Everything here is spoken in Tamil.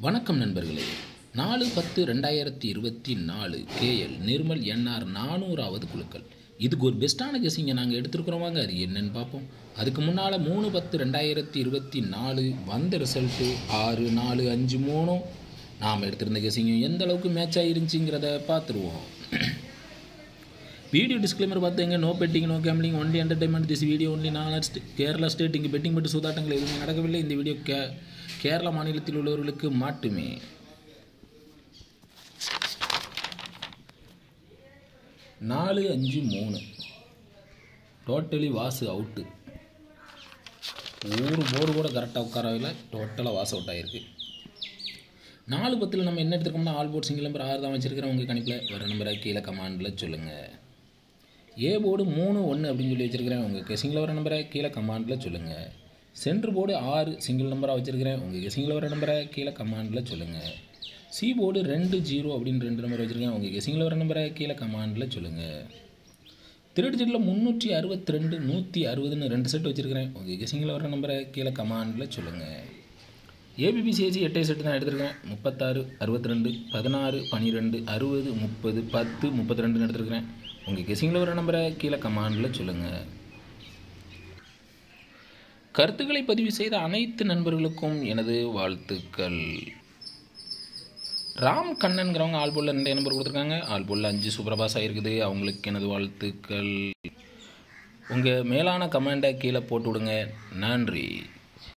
வணக்கம் நண்பர்களே. 4/10/2024 KL நிர்மல் NR 400வது குழுக்கள். இதுக்கு ஒரு பெஸ்ட்டான கெஸிங்கை நாங்கள் எடுத்துருக்குறோம். வாங்க அது என்னன்னு பார்ப்போம். அதுக்கு முன்னால் 3/10/2024 வந்த ரிசல்ட்டு 6, 4, 5, 3. நாம் எடுத்திருந்த கெஸிங்கும் எந்த அளவுக்கு மேட்ச் ஆகிருந்துச்சிங்கிறத பார்த்துருவோம். வீடியோ டிஸ்க்ளைமர் பார்த்துங்க. No betting, no gambling, only entertainment. This video only Kerala state. இங்கே பெட்டிங் மட்டும் சூதாட்டங்கள் எதுவுமே நடக்கவில்லை. இந்த வீடியோ கேரளா மாநிலத்தில் உள்ளவர்களுக்கு மட்டுமே. 4, 5, 3 டோட்டலி வாசு அவுட்டு. ஒரு போர்டு கூட கரெக்டாக உட்காரவில்லை. டோட்டலாக வாஸ் அவுட் ஆகிருக்கு. 4/10 நம்ம என்ன எடுத்துருக்கோம்னா ஆல் போர்ட் சிங்கிள் நம்பர் 6 தான் வச்சுருக்கிறேன். உங்கள் கணிப்பில் வர நம்பரை கீழே கமாண்டில் சொல்லுங்கள். ஏ போர்டு 3, 1 அப்படின்னு சொல்லி வச்சுருக்கிறேன். உங்கள் கெஸிங்கில் வர நம்பரை கீழே கமாண்டில் சொல்லுங்கள். சென்ட்ரு போர்டு 6 சிங்கிள் நம்பராக வச்சுருக்கிறேன். உங்கள் கெஸிங்கில் வர நம்பரை கீழே கமாண்டில் சொல்லுங்கள். சி போர்டு 2, 0 அப்படின்னு 2 நம்பர் வச்சுருக்கேன். உங்கள் கெஸிங்கில் வர நம்பரை கீழே கமாண்டில் சொல்லுங்கள். திருட்டு செட்டில் 362, 160ன்னு 2 செட் வச்சுருக்கிறேன். உங்கள் கெஸிங்கில் வர நம்பரை கீழே கமாண்டில் சொல்லுங்கள். ஏபிபிசிஏசி 8 செட்டு தான் எடுத்துருக்கேன். 36, 62, 16, 12, 60, 30, 10, 32 எடுத்துருக்கிறேன். உங்கள் கெஸிங்கில் வர நம்பரை கீழே கமாண்டில் சொல்லுங்கள். கருத்துக்களை பதிவு செய்த அனைத்து நண்பர்களுக்கும் எனது வாழ்த்துக்கள். ராம் கண்ணன்கிறவங்க ஆல் போலில் 2 நம்பர் கொடுத்துருக்காங்க. ஆல் போலில் 5 சூப்பர் பாஸ் ஆகிருக்குது. அவங்களுக்கு எனது வாழ்த்துக்கள். உங்கள் மேலான கமெண்டை கீழே போட்டு விடுங்க. நன்றி.